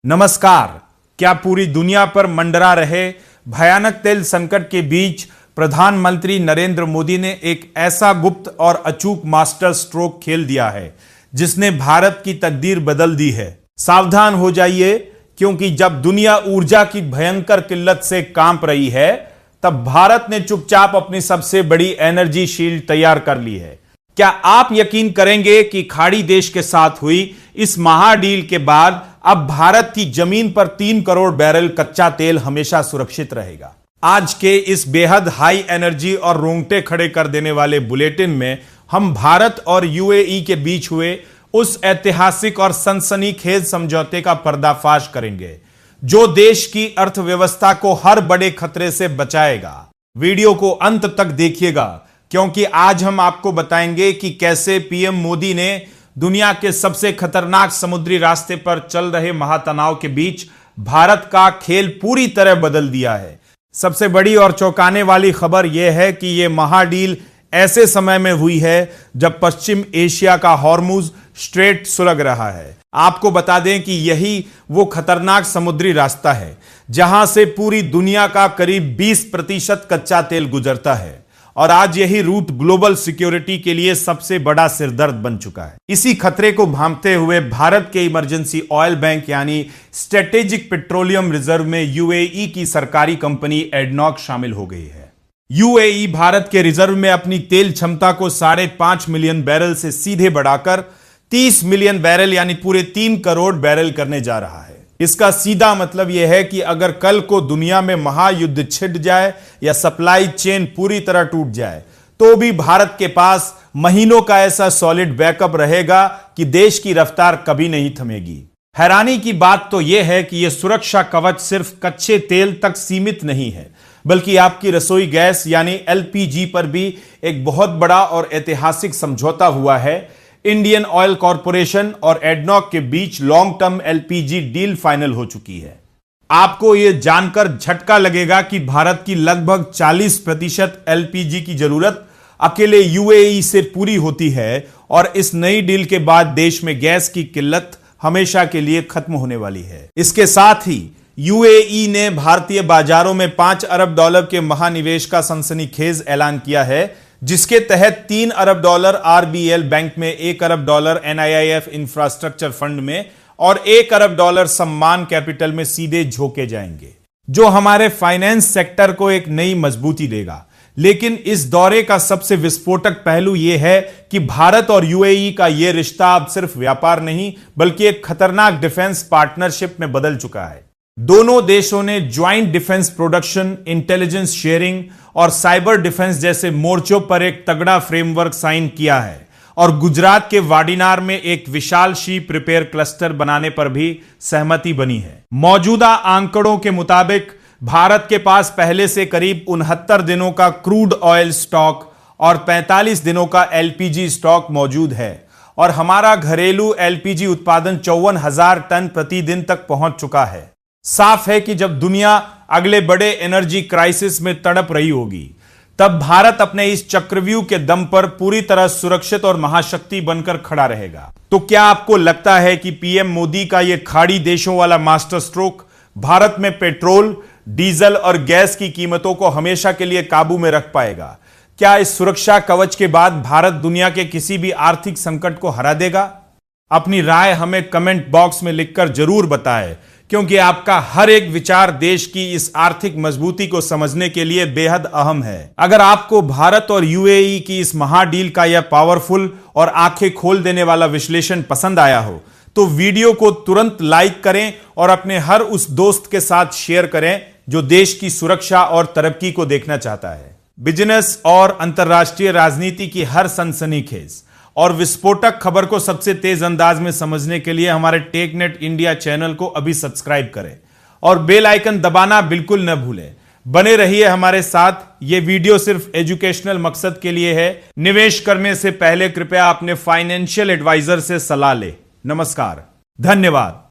नमस्कार। क्या पूरी दुनिया पर मंडरा रहे भयानक तेल संकट के बीच प्रधानमंत्री नरेंद्र मोदी ने एक ऐसा गुप्त और अचूक मास्टर स्ट्रोक खेल दिया है जिसने भारत की तकदीर बदल दी है। सावधान हो जाइए, क्योंकि जब दुनिया ऊर्जा की भयंकर किल्लत से कांप रही है, तब भारत ने चुपचाप अपनी सबसे बड़ी एनर्जी शील्ड तैयार कर ली है। क्या आप यकीन करेंगे कि खाड़ी देश के साथ हुई इस महाडील के बाद अब भारत की जमीन पर 3 करोड़ बैरल कच्चा तेल हमेशा सुरक्षित रहेगा। आज के इस बेहद हाई एनर्जी और रोंगटे खड़े कर देने वाले बुलेटिन में हम भारत और यूएई के बीच हुए उस ऐतिहासिक और सनसनीखेज समझौते का पर्दाफाश करेंगे जो देश की अर्थव्यवस्था को हर बड़े खतरे से बचाएगा। वीडियो को अंत तक देखिएगा, क्योंकि आज हम आपको बताएंगे कि कैसे पीएम मोदी ने दुनिया के सबसे खतरनाक समुद्री रास्ते पर चल रहे महातनाव के बीच भारत का खेल पूरी तरह बदल दिया है। सबसे बड़ी और चौंकाने वाली खबर यह है कि यह महाडील ऐसे समय में हुई है जब पश्चिम एशिया का हॉर्मुज स्ट्रेट सुलग रहा है। आपको बता दें कि यही वो खतरनाक समुद्री रास्ता है जहां से पूरी दुनिया का करीब 20% कच्चा तेल गुजरता है, और आज यही रूट ग्लोबल सिक्योरिटी के लिए सबसे बड़ा सिरदर्द बन चुका है। इसी खतरे को भांपते हुए भारत के इमरजेंसी ऑयल बैंक यानी स्ट्रेटेजिक पेट्रोलियम रिजर्व में यूएई की सरकारी कंपनी एडनॉक शामिल हो गई है। यूएई भारत के रिजर्व में अपनी तेल क्षमता को 5.5 मिलियन बैरल से सीधे बढ़ाकर 30 मिलियन बैरल यानी पूरे 3 करोड़ बैरल करने जा रहा है। इसका सीधा मतलब यह है कि अगर कल को दुनिया में महायुद्ध छिड़ जाए या सप्लाई चेन पूरी तरह टूट जाए, तो भी भारत के पास महीनों का ऐसा सॉलिड बैकअप रहेगा कि देश की रफ्तार कभी नहीं थमेगी। हैरानी की बात तो यह है कि यह सुरक्षा कवच सिर्फ कच्चे तेल तक सीमित नहीं है, बल्कि आपकी रसोई गैस यानी एलपीजी पर भी एक बहुत बड़ा और ऐतिहासिक समझौता हुआ है। इंडियन ऑयल कॉरपोरेशन और एडनॉक के बीच long term LPG deal final हो चुकी है। आपको यह जानकर झटका लगेगा कि भारत की लगभग 40% एलपीजी की जरूरत अकेले यूएई से पूरी होती है, और इस नई डील के बाद देश में गैस की किल्लत हमेशा के लिए खत्म होने वाली है। इसके साथ ही यूएई ने भारतीय बाजारों में $5 अरब के महानिवेश का सनसनीखेज ऐलान किया है, जिसके तहत $3 अरब आरबीएल बैंक में, $1 अरब एनआईआईएफ इंफ्रास्ट्रक्चर फंड में और $1 अरब सम्मान कैपिटल में सीधे झोंके जाएंगे, जो हमारे फाइनेंस सेक्टर को एक नई मजबूती देगा। लेकिन इस दौरे का सबसे विस्फोटक पहलू यह है कि भारत और यूएई का यह रिश्ता अब सिर्फ व्यापार नहीं, बल्कि एक खतरनाक डिफेंस पार्टनरशिप में बदल चुका है। दोनों देशों ने joint defence production, intelligence sharing और साइबर डिफेंस जैसे मोर्चों पर एक तगड़ा फ्रेमवर्क साइन किया है, और गुजरात के वाडिनार में एक विशाल शिप रिपेयर क्लस्टर बनाने पर भी सहमति बनी है। मौजूदा आंकड़ों के मुताबिक भारत के पास पहले से करीब 69 दिनों का क्रूड ऑयल स्टॉक और 45 दिनों का एलपीजी स्टॉक मौजूद है, और हमारा घरेलू एलपीजी उत्पादन 54,000 टन प्रतिदिन तक पहुंच चुका है। साफ है कि जब दुनिया अगले बड़े एनर्जी क्राइसिस में तड़प रही होगी, तब भारत अपने इस चक्रव्यूह के दम पर पूरी तरह सुरक्षित और महाशक्ति बनकर खड़ा रहेगा। तो क्या आपको लगता है कि पीएम मोदी का यह खाड़ी देशों वाला मास्टर स्ट्रोक भारत में पेट्रोल, डीजल और गैस की कीमतों को हमेशा के लिए काबू में रख पाएगा? क्या इस सुरक्षा कवच के बाद भारत दुनिया के किसी भी आर्थिक संकट को हरा देगा? अपनी राय हमें कमेंट बॉक्स में लिखकर जरूर बताएं, क्योंकि आपका हर एक विचार देश की इस आर्थिक मजबूती को समझने के लिए बेहद अहम है। अगर आपको भारत और यूएई की इस महाडील का यह पावरफुल और आंखें खोल देने वाला विश्लेषण पसंद आया हो, तो वीडियो को तुरंत लाइक करें और अपने हर उस दोस्त के साथ शेयर करें जो देश की सुरक्षा और तरक्की को देखना चाहता है। बिजनेस और अंतर्राष्ट्रीय राजनीति की हर सनसनीखेज और विस्फोटक खबर को सबसे तेज अंदाज में समझने के लिए हमारे टेकनेट इंडिया चैनल को अभी सब्सक्राइब करें और बेल आइकन दबाना बिल्कुल न भूलें। बने रहिए हमारे साथ। यह वीडियो सिर्फ एजुकेशनल मकसद के लिए है। निवेश करने से पहले कृपया अपने फाइनेंशियल एडवाइजर से सलाह लें। नमस्कार, धन्यवाद।